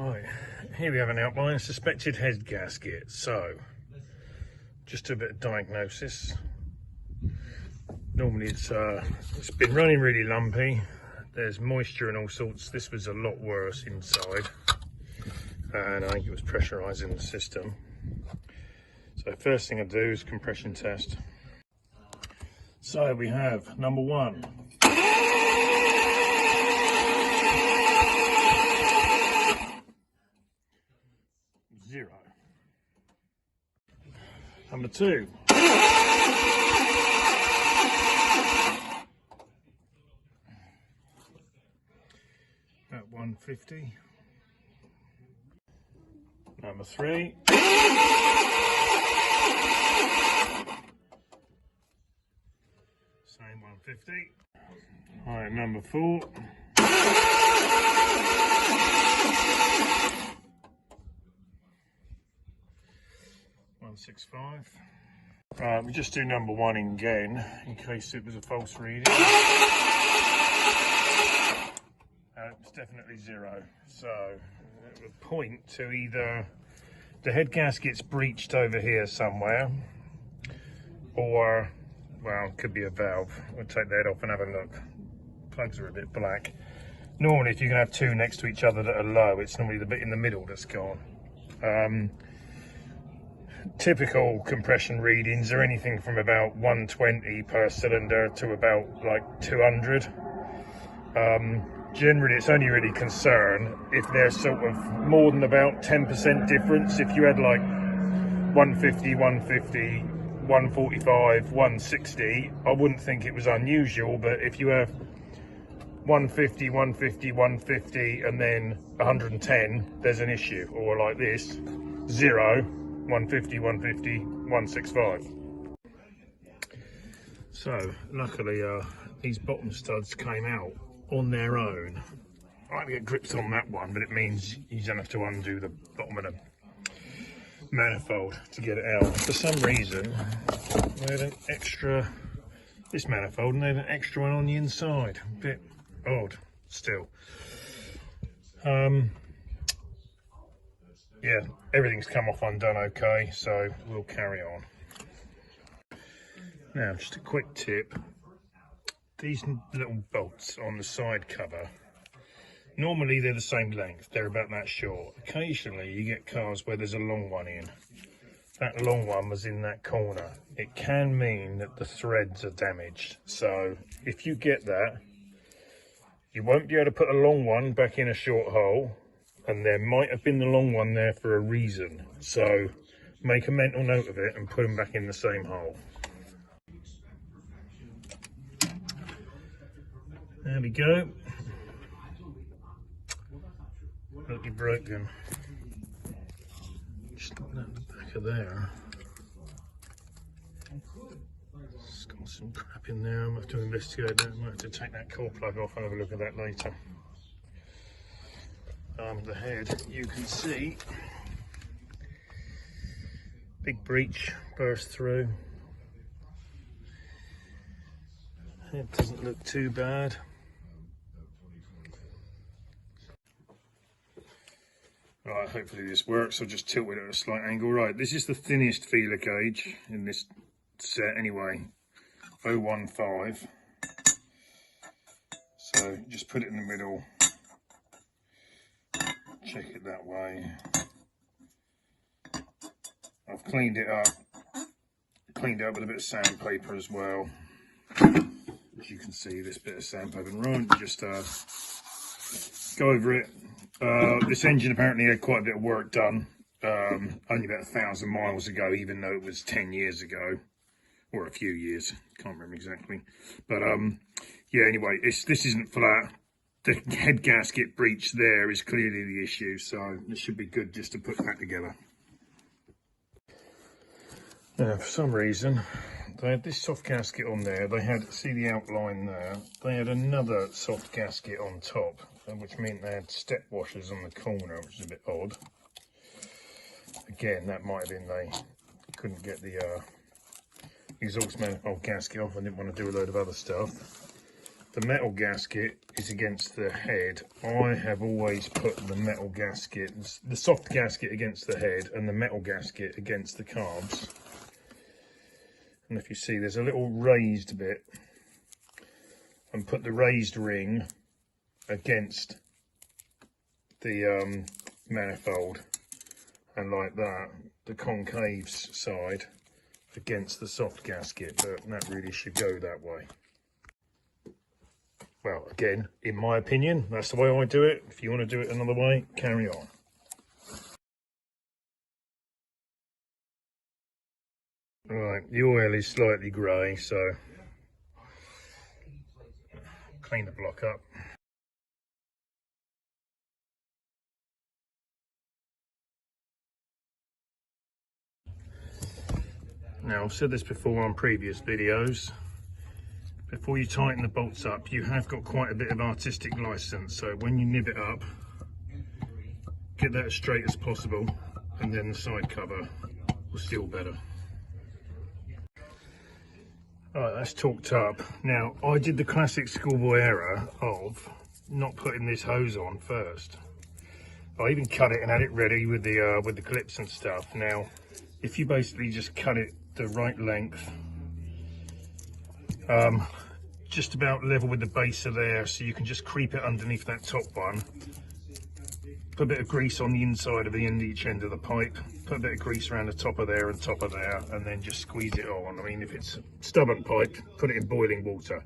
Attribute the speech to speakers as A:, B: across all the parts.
A: Right, here we have an outline, suspected head gasket. So, just a bit of diagnosis. Normally it's been running really lumpy. There's moisture and all sorts. This was a lot worse inside, and I think it was pressurizing the system. So first thing I do is compression test. So we have number 1. Zero. Number 2. At 150. Number 3. Same 150. All right, number 4. $165. Right, we just do number 1 again in case it was a false reading. It's definitely 0. So it would point to either the head gasket's breached over here somewhere, or, well, it could be a valve. We'll take that off and have a look. Plugs are a bit black. Normally, if you can have 2 next to each other that are low, it's normally the bit in the middle that's gone. Typical compression readings are anything from about 120 per cylinder to about like 200. Generally, it's only really concern if there's sort of more than about 10% difference. If you had like 150, 150, 145, 160, I wouldn't think it was unusual. But if you have 150, 150, 150, and then 110, there's an issue. Or like this, 0, 150, 150, 165. So luckily these bottom studs came out on their own. I might get grips on that one, but it means you don't have to undo the bottom of the manifold to get it out. For some reason, they had an extra, this manifold, and they had an extra one on the inside. A bit odd, still. Yeah, everything's come off undone okay, so we'll carry on. Now, just a quick tip. These little bolts on the side cover, normally they're the same length, they're about that short. Occasionally you get cars where there's a long one in. That long one was in that corner. It can mean that the threads are damaged. So if you get that, you won't be able to put a long one back in a short hole, and there might have been the long one there for a reason. So make a mental note of it and put them back in the same hole. There we go. Look, you broken. Just looking at the back of there. It's got some crap in there. I'm going to have to investigate that. I might have to take that core plug off and have a look at that later. The head, you can see. Big breach burst through. It doesn't look too bad. Right, hopefully this works. I'll just tilt it at a slight angle. Right, this is the thinnest feeler gauge in this set anyway, 015. So just put it in the middle, check it that way. I've cleaned it up with a bit of sandpaper as well. As you can see, this bit of sandpaper, and right, just go over it. This engine apparently had quite a bit of work done, only about 1,000 miles ago, even though it was 10 years ago, or a few years, can't remember exactly. But yeah, anyway, this isn't flat. The head gasket breach there is clearly the issue, so it should be good just to put that together. Now, for some reason, they had this soft gasket on there. They had, see the outline there, they had another soft gasket on top, which meant they had step washers on the corner, which is a bit odd. Again, that might have been they couldn't get the exhaust manifold gasket off and didn't want to do a load of other stuff. the metal gasket is against the head. I have always put the metal gasket, the soft gasket against the head and the metal gasket against the carbs. And if you see, there's a little raised bit, and put the raised ring against the manifold, and like that, the concave side against the soft gasket, but that really should go that way. Well, again, in my opinion, that's the way I do it. If you want to do it another way, carry on. Right, the oil is slightly grey, so clean the block up. Now, I've said this before on previous videos. Before you tighten the bolts up, you have got quite a bit of artistic license. So when you nib it up, get that as straight as possible, and then the side cover will seal better. Alright, that's torqued up. Now, I did the classic schoolboy error of not putting this hose on first. I even cut it and had it ready with the clips and stuff. Now, if you basically just cut it the right length, just about level with the base of there, so you can just creep it underneath that top one. Put a bit of grease on the inside of each end of the pipe, put a bit of grease around the top of there and top of there, and then just squeeze it on. I mean, if it's stubborn pipe, put it in boiling water,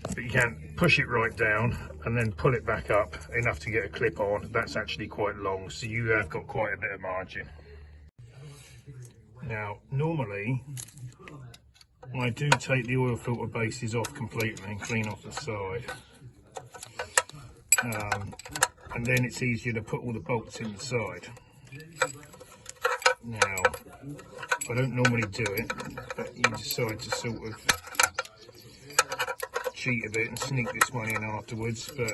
A: but you can't push it right down and then pull it back up enough to get a clip on. That's actually quite long, so you have got quite a bit of margin. Now, normally I do take the oil filter bases off completely and clean off the side, and then it's easier to put all the bolts in the side. Now, I don't normally do it, but you decide to sort of cheat a bit and sneak this one in afterwards, but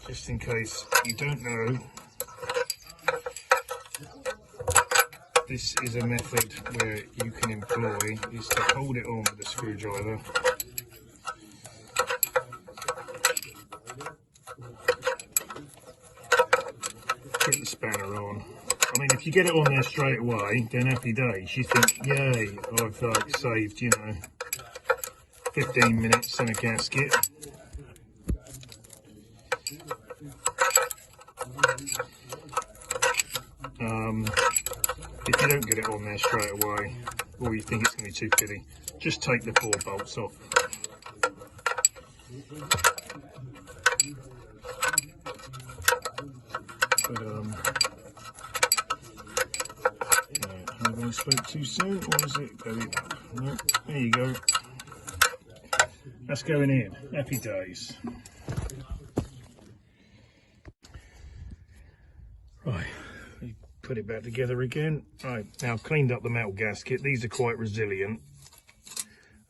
A: just in case you don't know, this is a method where you can employ is to hold it on with a screwdriver, get the spanner on. I mean, if you get it on there straight away, then happy days. You think, yay, I've saved, you know, 15 minutes on a gasket. If you don't get it on there straight away, or you think it's going to be too fitty, just take the 4 bolts off. But have I spoke too soon, or is it going up? No, there you go. That's going in. Happy days. Right. Put it back together again. Right, now cleaned up the metal gasket. These are quite resilient.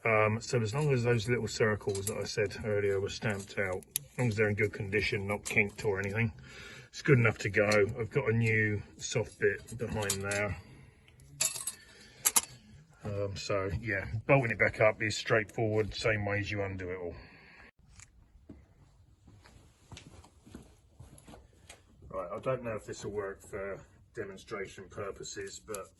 A: So as long as those little circles that I said earlier were stamped out, as long as they're in good condition, not kinked or anything, it's good enough to go. I've got a new soft bit behind there. So yeah, bolting it back up is straightforward, same way as you undo it all. Right, I don't know if this will work for demonstration purposes, but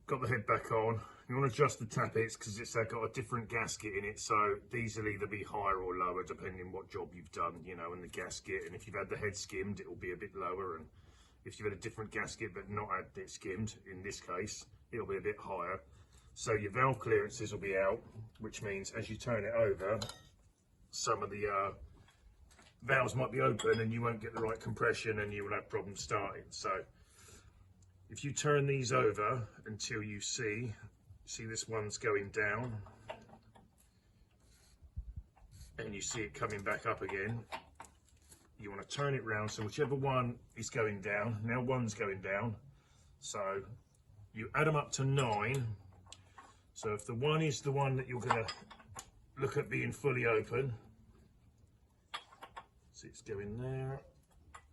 A: got the head back on. You want to adjust the tappets because it's got a different gasket in it, so these will either be higher or lower depending what job you've done, you know, in the gasket. And if you've had the head skimmed, it will be a bit lower, and if you've had a different gasket but not had it skimmed, in this case, it'll be a bit higher. So your valve clearances will be out, which means as you turn it over, some of the valves might be open and you won't get the right compression and you will have problems starting. So if you turn these over until you see this one's going down and you see it coming back up again, you want to turn it round, so whichever one is going down, now one's going down, so you add them up to 9. So if the one is the one that you're going to look at being fully open, so it's going there,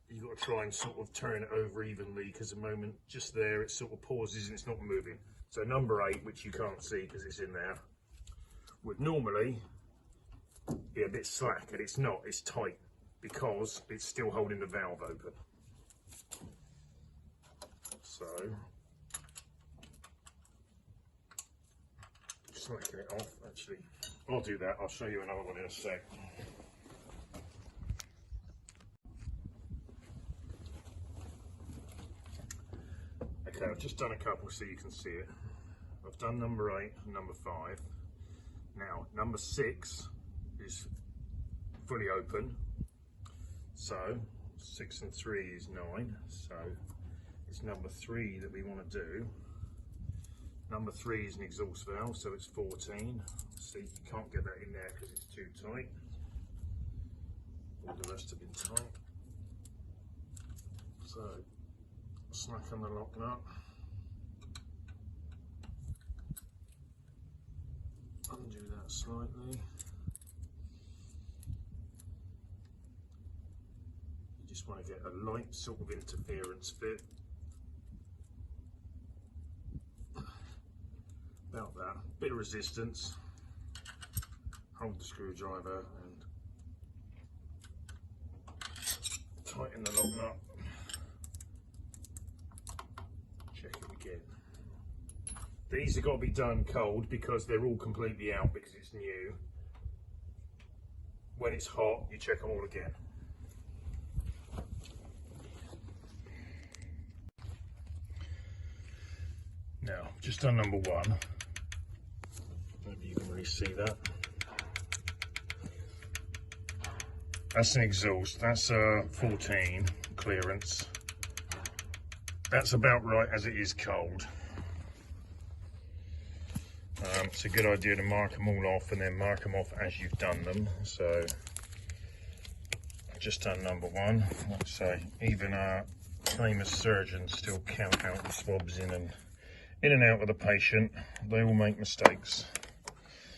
A: you've got to try and sort of turn it over evenly, because the moment just there it sort of pauses and it's not moving. So number 8, which you can't see because it's in there, would normally be a bit slack, and it's not, it's tight because it's still holding the valve open. So slacking it off. Actually, I'll do that. I'll show you another one in a sec. Okay, I've just done a couple so you can see it. I've done number 8 and number 5. Now, number 6 is fully open. So 6 and 3 is 9. So it's number 3 that we want to do. Number 3 is an exhaust valve, so it's 14. See, you can't get that in there because it's too tight. All the rest have been tight. So, slacken the lock nut. Undo that slightly. You just want to get a light sort of interference fit. About that, bit of resistance. Hold the screwdriver and tighten the lock nut. Check it again. These have got to be done cold because they're all completely out because it's new. When it's hot, you check them all again. Now, just done number 1. Maybe you can really see that. That's an exhaust. That's a 14 clearance. That's about right as it is cold. It's a good idea to mark them all off and then mark them off as you've done them. So I've just done number 1. Like I say, even our famous surgeons still count out the swabs in and out of the patient. They all make mistakes.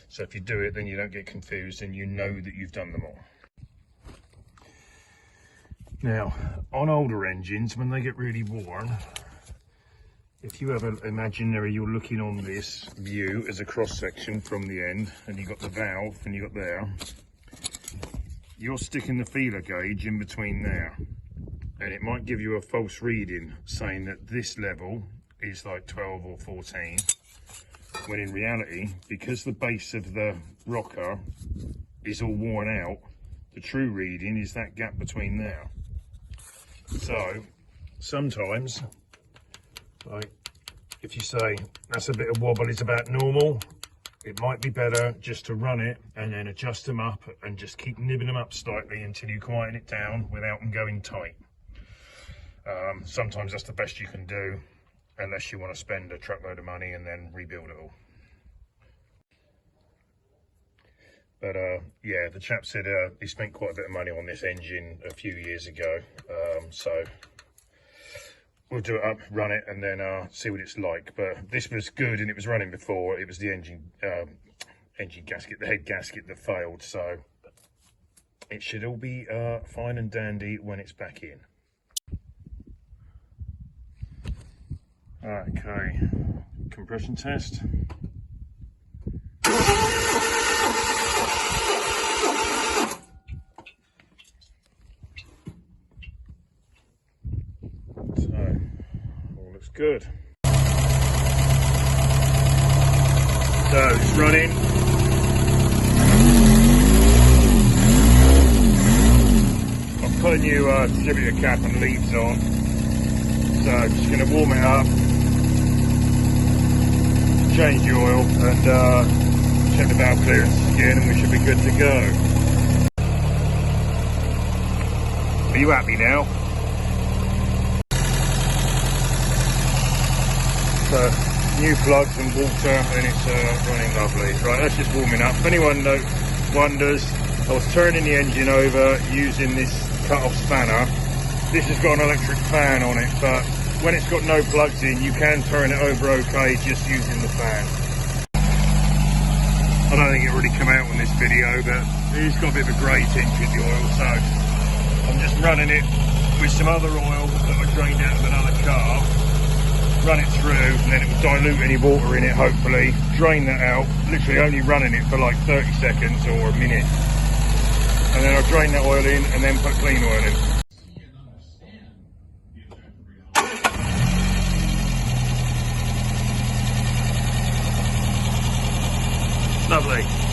A: So if you do it, then you don't get confused and you know that you've done them all. Now, on older engines, when they get really worn, if you have an imaginary, you're looking on this view as a cross section from the end, and you've got the valve and you've got there, you're sticking the feeler gauge in between there. And it might give you a false reading saying that this level is like 12 or 14, when in reality, because the base of the rocker is all worn out, the true reading is that gap between there. So sometimes, like if you say that's a bit of wobble is about normal, it might be better just to run it and then adjust them up and just keep nibbing them up slightly until you quieten it down without them going tight. Sometimes that's the best you can do, unless you want to spend a truckload of money and then rebuild it all. But yeah, the chap said he spent quite a bit of money on this engine a few years ago, so we'll do it up, run it, and then see what it's like. But this was good and it was running before. It was the engine gasket, the head gasket that failed, so it should all be fine and dandy when it's back in. Okay, compression test. So, all looks good. So, it's running. I'm putting new distributor cap and leads on. So, just going to warm it up. Change the oil and check the valve clearance again, and we should be good to go. Are you happy now? So, new plugs and water, and it's running lovely. Right, that's just warming up. If anyone wonders, I was turning the engine over using this cut-off spanner. This has got an electric fan on it, but when it's got no plugs in, you can turn it over okay just using the fan. I don't think it really come out on this video, but it's got a bit of a grey tinge with the oil, so I'm just running it with some other oil that I drained out of another car. Run it through, and then it will dilute any water in it, hopefully. Drain that out, literally only running it for like 30 seconds or a minute. and then I'll drain that oil in and then put clean oil in. Lovely.